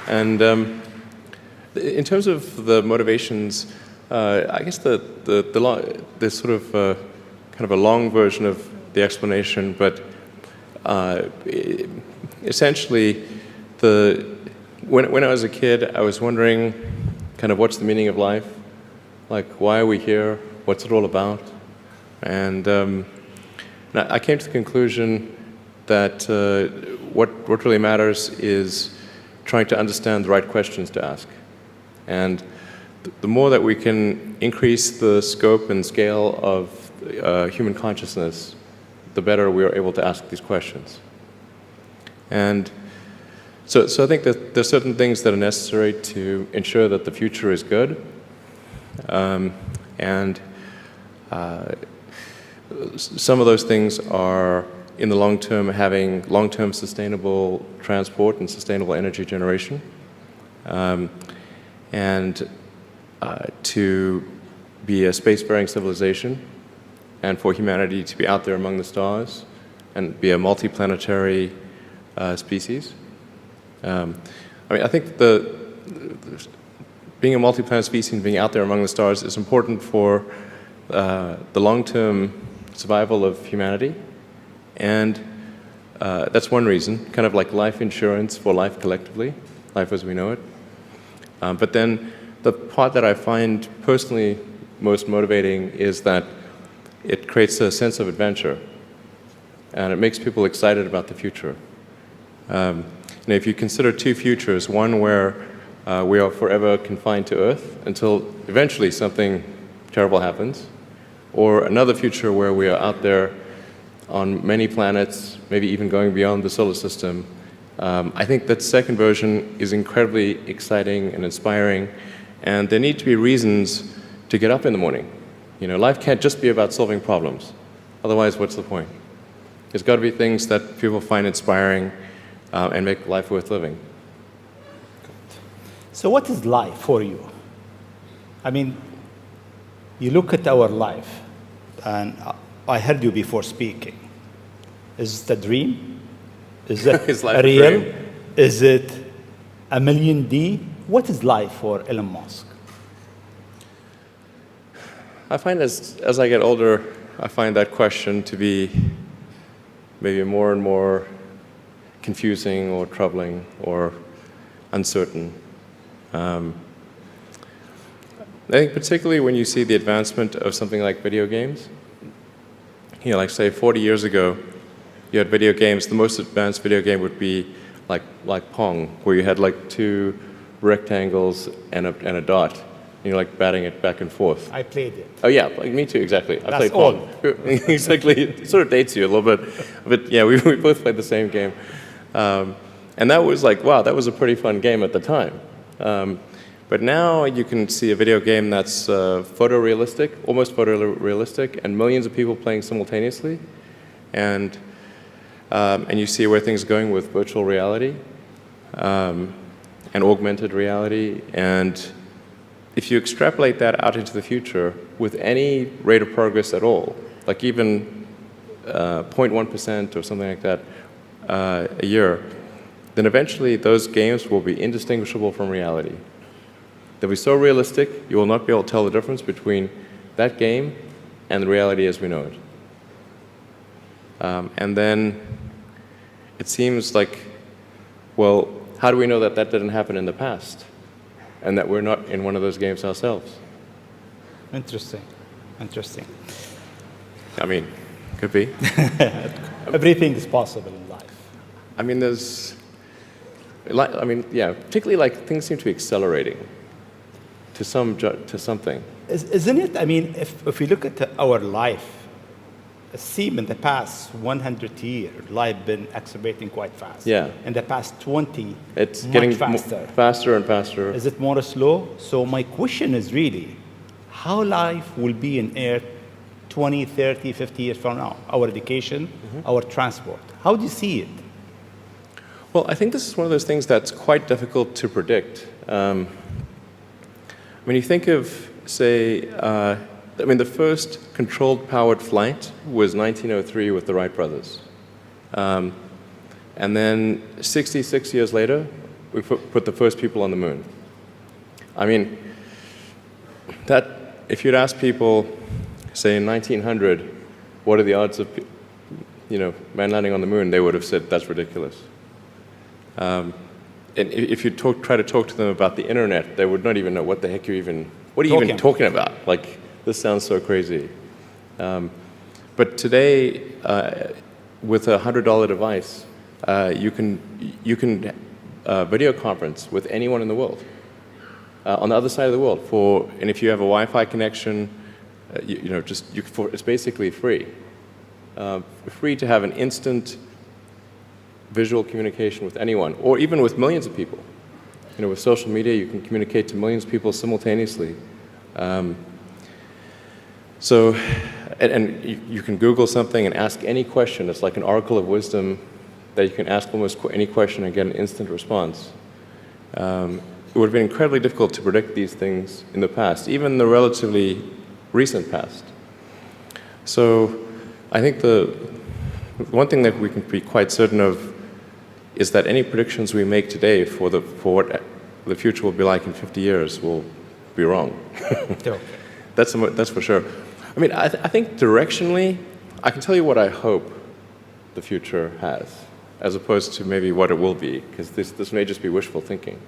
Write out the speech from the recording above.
And in terms of the motivations, I guess the sort of kind of a long version of the explanation, but essentially, when I was a kid, I was wondering kind of what's the meaning of life? Like, why are we here? What's it all about? And I came to the conclusion that what really matters is trying to understand the right questions to ask. And the more that we can increase the scope and scale of human consciousness, the better we are able to ask these questions. And so I think that there's certain things that are necessary to ensure that the future is good. And some of those things are, in the long term, having long-term sustainable transport and sustainable energy generation. And to be a space-faring civilization, and for humanity to be out there among the stars and be a multi-planetary species. I mean, I think being a multi-planet species and being out there among the stars is important for the long-term survival of humanity. And that's one reason, kind of like life insurance for life collectively, life as we know it. But then the part that I find personally most motivating is that it creates a sense of adventure, and it makes people excited about the future. If you consider two futures, one where we are forever confined to Earth until eventually something terrible happens, or another future where we are out there on many planets, maybe even going beyond the solar system, I think that second version is incredibly exciting and inspiring, and there need to be reasons to get up in the morning. Life can't just be about solving problems. Otherwise, what's the point? There's got to be things that people find inspiring and make life worth living. So what is life for you? I mean, you look at our life, and I heard you before speaking. Is it a dream? Is it Is life real? a dream? Is it a million D? What is life for Elon Musk? I find as I get older, I find that question to be maybe more and more confusing or troubling or uncertain. I think particularly when you see the advancement of something like video games, like say 40 years ago, you had video games, the most advanced video game would be like Pong, where you had like two rectangles and a dot. You're like batting it back and forth. I played it. Oh yeah, like me too, exactly. I That's played Pong. Exactly, it sort of dates you a little bit. But yeah, we both played the same game. And that was like, wow, that was a pretty fun game at the time. But now you can see a video game that's photorealistic, almost photorealistic, and millions of people playing simultaneously. And you see where things are going with virtual reality and augmented reality. And if you extrapolate that out into the future with any rate of progress at all, like even 0.1% or something like that a year, then eventually those games will be indistinguishable from reality. They'll be so realistic, you will not be able to tell the difference between that game and the reality as we know it. And then it seems like, well, how do we know that that didn't happen in the past and that we're not in one of those games ourselves? Interesting. I mean, could be. Everything is possible in life. I mean, particularly like things seem to be accelerating to something. Isn't it? I mean, if we look at our life, it seems in the past 100 years, life been accelerating quite fast. Yeah. In the past 20, It's much getting faster. faster and faster. Is it more slow? So my question is really, how life will be in Earth 20, 30, 50 years from now? Our education, our transport. How do you see it? Well, I think this is one of those things that's quite difficult to predict. When you think of, say, the first controlled powered flight was 1903 with the Wright brothers. And then 66 years later, we put the first people on the moon. I mean, that if you'd ask people, say in 1900, what are the odds of man landing on the moon, they would have said that's ridiculous. And if you try to talk to them about the internet, they would not even know what the heck what are you even talking about? Like, this sounds so crazy. But today, with a $100 device, you can video conference with anyone in the world, on the other side of the world. And if you have a Wi-Fi connection, it's basically free. Free to have an instant visual communication with anyone, or even with millions of people. With social media, you can communicate to millions of people simultaneously. And you can Google something and ask any question. It's like an oracle of wisdom that you can ask almost any question and get an instant response. It would have been incredibly difficult to predict these things in the past, even the relatively recent past. So I think the one thing that we can be quite certain of is that any predictions we make today for what the future will be like in 50 years will be wrong. That's for sure. I mean, I think directionally, I can tell you what I hope the future has, as opposed to maybe what it will be, because this may just be wishful thinking.